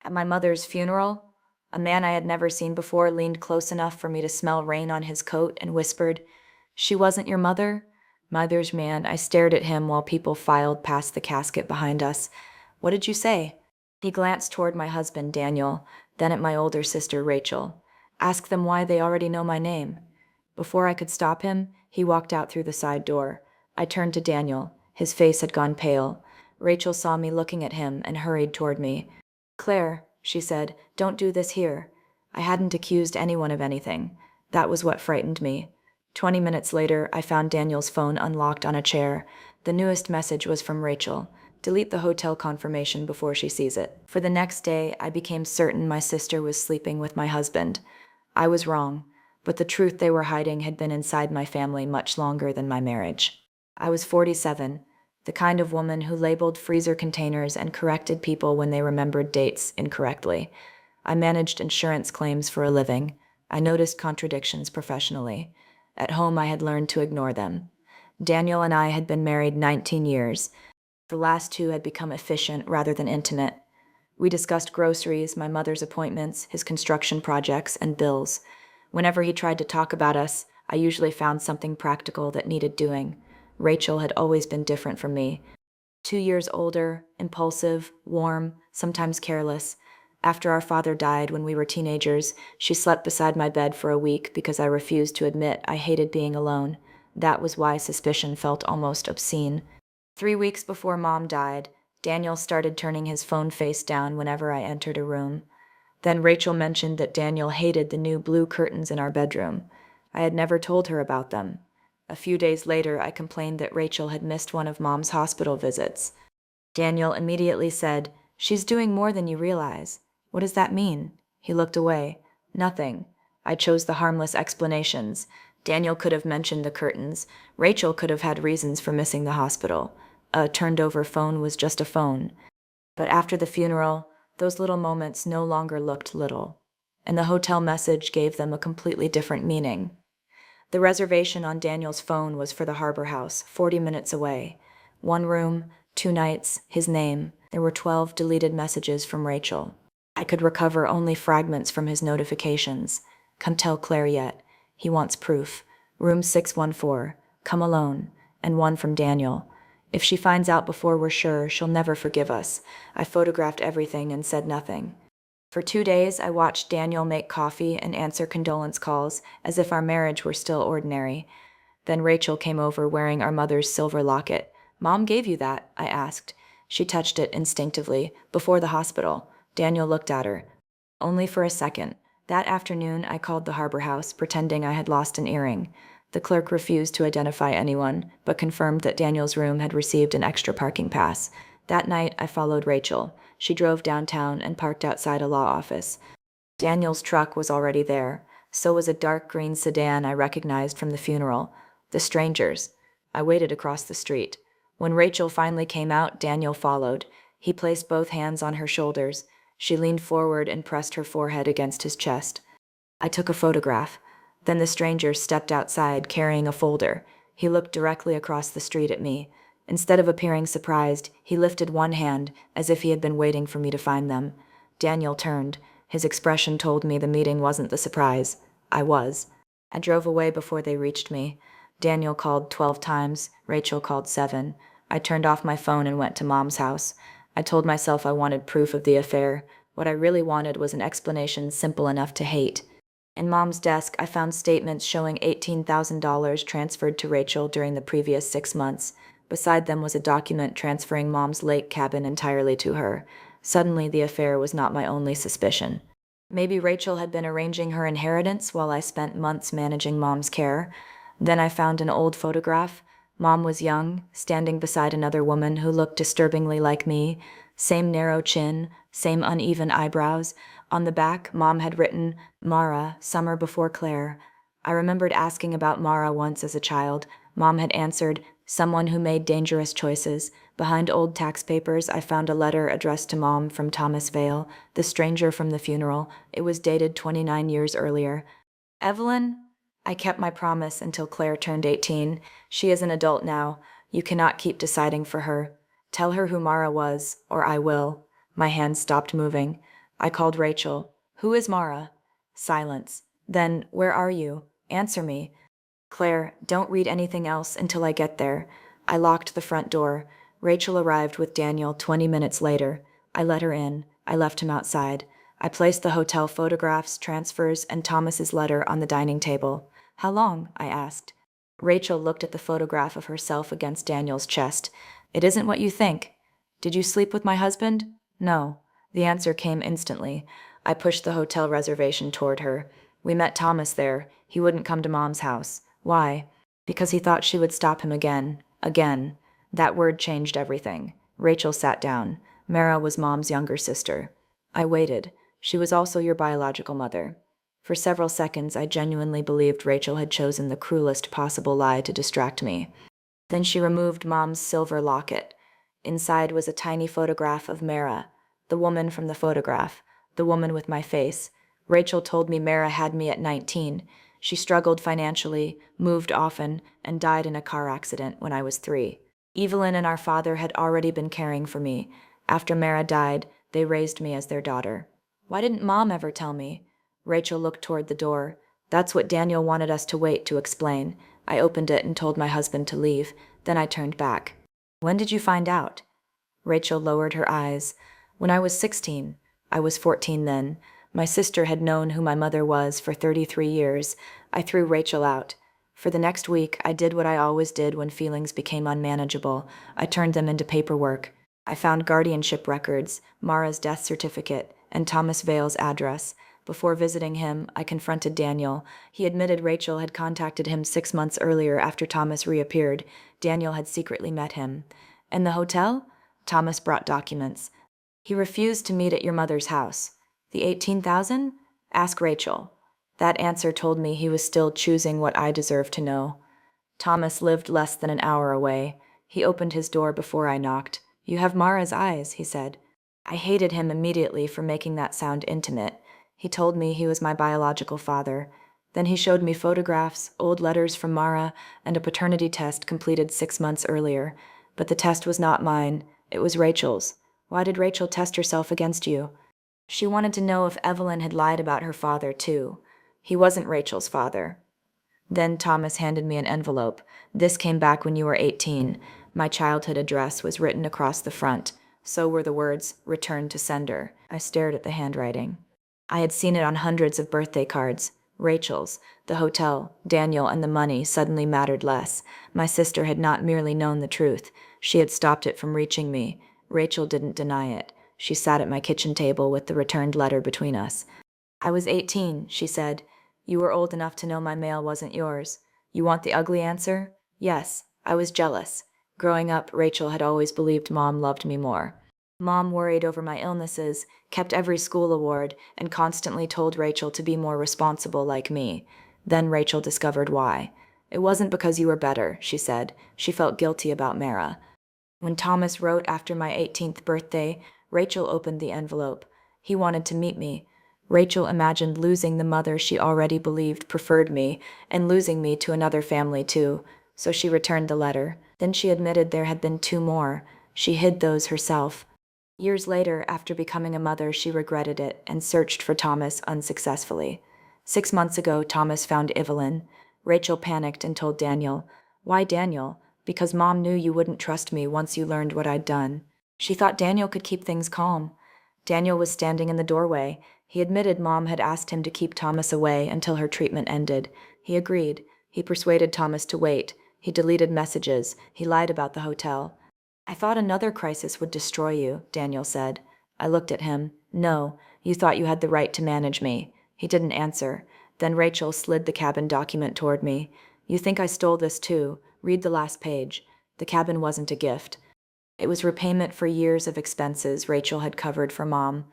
At my mother's funeral, a man I had never seen before leaned close enough for me to smell rain on his coat and whispered, "She wasn't your mother?" Mother's man, I stared at him while people filed past the casket behind us. "What did you say?" He glanced toward my husband, Daniel, then at my older sister, Rachel. "Ask them why, they already know my name." Before I could stop him, he walked out through the side door. I turned to Daniel. His face had gone pale. Rachel saw me looking at him and hurried toward me. "Claire," she said, "don't do this here." I hadn't accused anyone of anything. That was what frightened me. 20 minutes later, I found Daniel's phone unlocked on a chair. The newest message was from Rachel. "Delete the hotel confirmation before she sees it." For the next day, I became certain my sister was sleeping with my husband. I was wrong, but the truth they were hiding had been inside my family much longer than my marriage. I was 47, the kind of woman who labeled freezer containers and corrected people when they remembered dates incorrectly. I managed insurance claims for a living. I noticed contradictions professionally. At home, I had learned to ignore them. Daniel and I had been married 19 years. The last 2 had become efficient rather than intimate. We discussed groceries, my mother's appointments, his construction projects, and bills. Whenever he tried to talk about us, I usually found something practical that needed doing. Rachel had always been different from me. 2 years older, impulsive, warm, sometimes careless. After our father died when we were teenagers, she slept beside my bed for a week because I refused to admit I hated being alone. That was why suspicion felt almost obscene. 3 weeks before Mom died, Daniel started turning his phone face down whenever I entered a room. Then Rachel mentioned that Daniel hated the new blue curtains in our bedroom. I had never told her about them. A few days later, I complained that Rachel had missed one of Mom's hospital visits. Daniel immediately said, "She's doing more than you realize." "What does that mean?" He looked away. "Nothing." I chose the harmless explanations. Daniel could have mentioned the curtains. Rachel could have had reasons for missing the hospital. A turned-over phone was just a phone. But after the funeral, those little moments no longer looked little, and the hotel message gave them a completely different meaning. The reservation on Daniel's phone was for the Harbor House, 40 minutes away. 1 room, 2 nights, his name. There were 12 deleted messages from Rachel. I could recover only fragments from his notifications. "Come tell Claire yet. He wants proof. Room 614. Come alone." And one from Daniel. "If she finds out before we're sure, she'll never forgive us." I photographed everything and said nothing. For 2 days, I watched Daniel make coffee and answer condolence calls as if our marriage were still ordinary. Then Rachel came over wearing our mother's silver locket. "Mom gave you that?" I asked. She touched it instinctively, before the hospital. Daniel looked at her. Only for a second. That afternoon, I called the Harbor House, pretending I had lost an earring. The clerk refused to identify anyone, but confirmed that Daniel's room had received an extra parking pass. That night, I followed Rachel. She drove downtown and parked outside a law office. Daniel's truck was already there. So was a dark green sedan I recognized from the funeral. The stranger's. I waited across the street. When Rachel finally came out, Daniel followed. He placed both hands on her shoulders. She leaned forward and pressed her forehead against his chest. I took a photograph. Then the stranger stepped outside, carrying a folder. He looked directly across the street at me. Instead of appearing surprised, he lifted one hand, as if he had been waiting for me to find them. Daniel turned. His expression told me the meeting wasn't the surprise. I was. I drove away before they reached me. Daniel called 12 times. Rachel called 7. I turned off my phone and went to Mom's house. I told myself I wanted proof of the affair. What I really wanted was an explanation simple enough to hate. In Mom's desk, I found statements showing $18,000 transferred to Rachel during the previous 6 months. Beside them was a document transferring Mom's lake cabin entirely to her. Suddenly, the affair was not my only suspicion. Maybe Rachel had been arranging her inheritance while I spent months managing Mom's care. Then I found an old photograph. Mom was young, standing beside another woman who looked disturbingly like me. Same narrow chin, same uneven eyebrows. On the back, Mom had written, "Mara, summer before Claire." I remembered asking about Mara once as a child. Mom had answered, "Someone who made dangerous choices." Behind old tax papers, I found a letter addressed to Mom from Thomas Vale, the stranger from the funeral. It was dated 29 years earlier. "Evelyn, I kept my promise until Claire turned 18. She is an adult now. You cannot keep deciding for her. Tell her who Mara was, or I will." My hand stopped moving. I called Rachel. Who is Mara? Silence. Then, where are you? Answer me. Claire, don't read anything else until I get there. I locked the front door. Rachel arrived with Daniel 20 minutes later. I let her in. I left him outside. I placed the hotel photographs, transfers, and Thomas's letter on the dining table. How long? I asked. Rachel looked at the photograph of herself against Daniel's chest. It isn't what you think. Did you sleep with my husband? No. The answer came instantly. I pushed the hotel reservation toward her. We met Thomas there. He wouldn't come to Mom's house. Why? Because he thought she would stop him again. Again. That word changed everything. Rachel sat down. Mara was Mom's younger sister. I waited. She was also your biological mother. For several seconds, I genuinely believed Rachel had chosen the cruelest possible lie to distract me. Then she removed Mom's silver locket. Inside was a tiny photograph of Mara, the woman from the photograph, the woman with my face. Rachel told me Mara had me at 19. She struggled financially, moved often, and died in a car accident when I was 3. Evelyn and our father had already been caring for me. After Mara died, they raised me as their daughter. Why didn't Mom ever tell me? Rachel looked toward the door. That's what Daniel wanted us to wait to explain. I opened it and told my husband to leave. Then I turned back. When did you find out? Rachel lowered her eyes. When I was 16. I was 14 then. My sister had known who my mother was for 33 years. I threw Rachel out. For the next week, I did what I always did when feelings became unmanageable. I turned them into paperwork. I found guardianship records, Mara's death certificate, and Thomas Vale's address. Before visiting him, I confronted Daniel. He admitted Rachel had contacted him 6 months earlier after Thomas reappeared. Daniel had secretly met him. And the hotel? Thomas brought documents. He refused to meet at your mother's house. The 18,000? Ask Rachel. That answer told me he was still choosing what I deserved to know. Thomas lived less than an hour away. He opened his door before I knocked. You have Mara's eyes, he said. I hated him immediately for making that sound intimate. He told me he was my biological father. Then he showed me photographs, old letters from Mara, and a paternity test completed 6 months earlier. But the test was not mine. It was Rachel's. Why did Rachel test herself against you? She wanted to know if Evelyn had lied about her father, too. He wasn't Rachel's father. Then Thomas handed me an envelope. This came back when you were 18. My childhood address was written across the front. So were the words, "Return to sender." I stared at the handwriting. I had seen it on hundreds of birthday cards. Rachel's, the hotel, Daniel, and the money suddenly mattered less. My sister had not merely known the truth. She had stopped it from reaching me. Rachel didn't deny it. She sat at my kitchen table with the returned letter between us. I was 18, she said. You were old enough to know my mail wasn't yours. You want the ugly answer? Yes, I was jealous. Growing up, Rachel had always believed Mom loved me more. Mom worried over my illnesses, kept every school award, and constantly told Rachel to be more responsible like me. Then Rachel discovered why. It wasn't because you were better, she said. She felt guilty about Mara. When Thomas wrote after my 18th birthday, Rachel opened the envelope. He wanted to meet me. Rachel imagined losing the mother she already believed preferred me, and losing me to another family too. So she returned the letter. Then she admitted there had been 2 more. She hid those herself. Years later, after becoming a mother, she regretted it and searched for Thomas unsuccessfully. 6 months ago, Thomas found Evelyn. Rachel panicked and told Daniel. Why Daniel? Because Mom knew you wouldn't trust me once you learned what I'd done. She thought Daniel could keep things calm. Daniel was standing in the doorway. He admitted Mom had asked him to keep Thomas away until her treatment ended. He agreed. He persuaded Thomas to wait. He deleted messages. He lied about the hotel. I thought another crisis would destroy you, Daniel said. I looked at him. No, you thought you had the right to manage me. He didn't answer. Then Rachel slid the cabin document toward me. You think I stole this too? Read the last page. The cabin wasn't a gift. It was repayment for years of expenses Rachel had covered for Mom.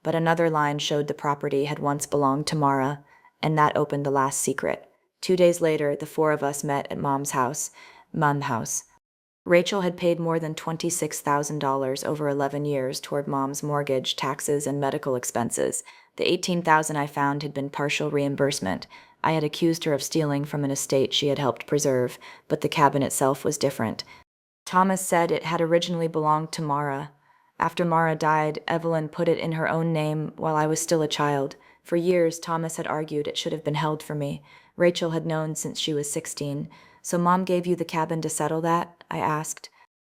But another line showed the property had once belonged to Mara, and that opened the last secret. 2 days later, the 4 of us met at Mom's house, Mum House. Rachel had paid more than $26,000 over 11 years toward Mom's mortgage, taxes, and medical expenses. The $18,000 I found had been partial reimbursement. I had accused her of stealing from an estate she had helped preserve, but the cabin itself was different. Thomas said it had originally belonged to Mara. After Mara died, Evelyn put it in her own name while I was still a child. For years, Thomas had argued it should have been held for me. Rachel had known since she was 16. So Mom gave you the cabin to settle that? I asked.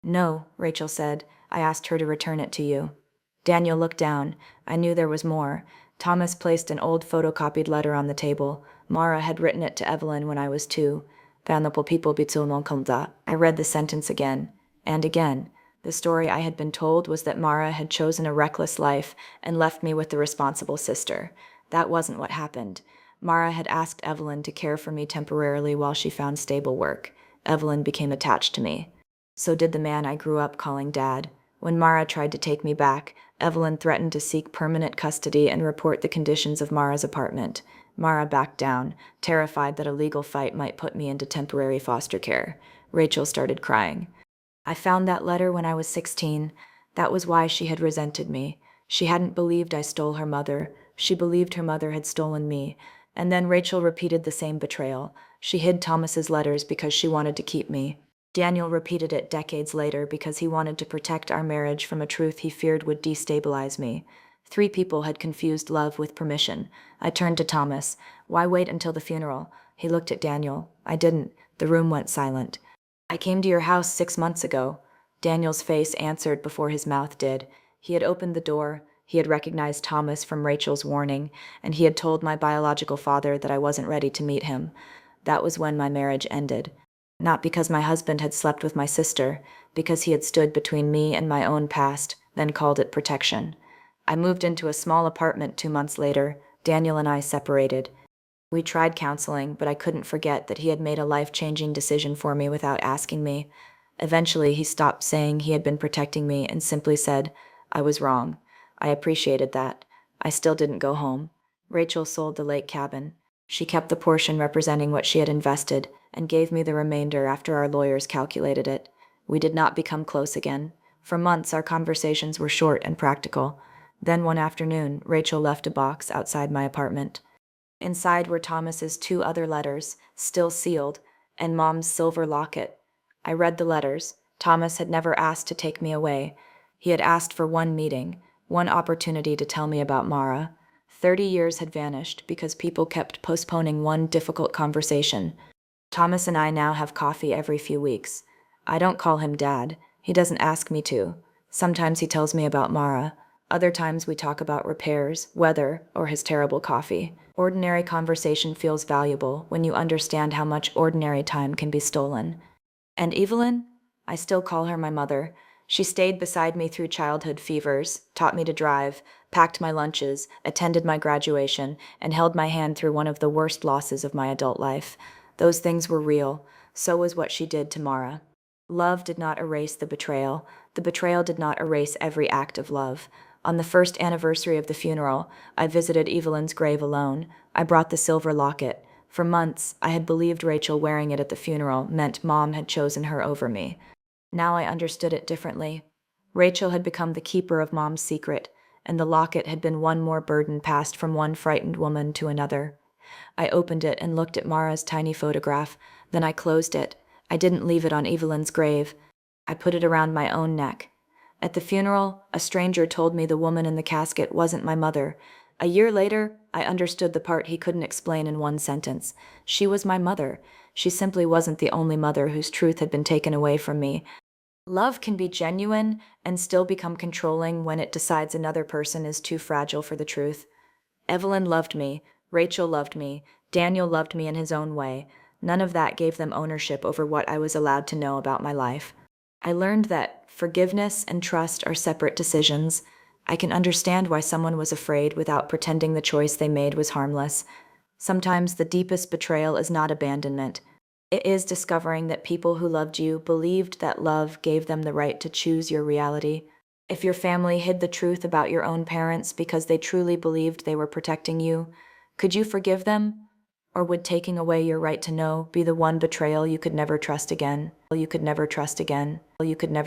No, Rachel said. I asked her to return it to you. Daniel looked down. I knew there was more. Thomas placed an old photocopied letter on the table. Mara had written it to Evelyn when I was 2. I read the sentence again and again. The story I had been told was that Mara had chosen a reckless life and left me with the responsible sister. That wasn't what happened. Mara had asked Evelyn to care for me temporarily while she found stable work. Evelyn became attached to me. So did the man I grew up calling Dad. When Mara tried to take me back, Evelyn threatened to seek permanent custody and report the conditions of Mara's apartment. Mara backed down, terrified that a legal fight might put me into temporary foster care. Rachel started crying. I found that letter when I was 16. That was why she had resented me. She hadn't believed I stole her mother. She believed her mother had stolen me. And then Rachel repeated the same betrayal. She hid Thomas's letters because she wanted to keep me. Daniel repeated it decades later because he wanted to protect our marriage from a truth he feared would destabilize me. 3 people had confused love with permission. I turned to Thomas. Why wait until the funeral? He looked at Daniel. I didn't. The room went silent. I came to your house 6 months ago. Daniel's face answered before his mouth did. He had opened the door. He had recognized Thomas from Rachel's warning, and he had told my biological father that I wasn't ready to meet him. That was when my marriage ended. Not because my husband had slept with my sister, because he had stood between me and my own past, then called it protection. I moved into a small apartment 2 months later. Daniel and I separated. We tried counseling, but I couldn't forget that he had made a life-changing decision for me without asking me. Eventually, he stopped saying he had been protecting me and simply said, I was wrong. I appreciated that. I still didn't go home. Rachel sold the lake cabin. She kept the portion representing what she had invested and gave me the remainder after our lawyers calculated it. We did not become close again. For months, our conversations were short and practical. Then one afternoon, Rachel left a box outside my apartment. Inside were Thomas's 2 other letters, still sealed, and Mom's silver locket. I read the letters. Thomas had never asked to take me away. He had asked for one meeting, one opportunity to tell me about Mara. 30 years had vanished because people kept postponing one difficult conversation. Thomas and I now have coffee every few weeks. I don't call him Dad. He doesn't ask me to. Sometimes he tells me about Mara. Other times we talk about repairs, weather, or his terrible coffee. Ordinary conversation feels valuable when you understand how much ordinary time can be stolen. And Evelyn? I still call her my mother. She stayed beside me through childhood fevers, taught me to drive, packed my lunches, attended my graduation, and held my hand through one of the worst losses of my adult life. Those things were real. So was what she did to Mara. Love did not erase the betrayal. The betrayal did not erase every act of love. On the first anniversary of the funeral, I visited Evelyn's grave alone. I brought the silver locket. For months, I had believed Rachel wearing it at the funeral meant Mom had chosen her over me. Now I understood it differently. Rachel had become the keeper of Mom's secret, and the locket had been one more burden passed from one frightened woman to another. I opened it and looked at Mara's tiny photograph. Then I closed it. I didn't leave it on Evelyn's grave. I put it around my own neck. At the funeral, a stranger told me the woman in the casket wasn't my mother. A year later, I understood the part he couldn't explain in one sentence. She was my mother. She simply wasn't the only mother whose truth had been taken away from me. Love can be genuine and still become controlling when it decides another person is too fragile for the truth. Evelyn loved me. Rachel loved me. Daniel loved me in his own way. None of that gave them ownership over what I was allowed to know about my life. I learned that forgiveness and trust are separate decisions. I can understand why someone was afraid without pretending the choice they made was harmless. Sometimes the deepest betrayal is not abandonment. It is discovering that people who loved you believed that love gave them the right to choose your reality. If your family hid the truth about your own parents because they truly believed they were protecting you, could you forgive them? Or would taking away your right to know be the one betrayal you could never trust again? You could never trust again. You could never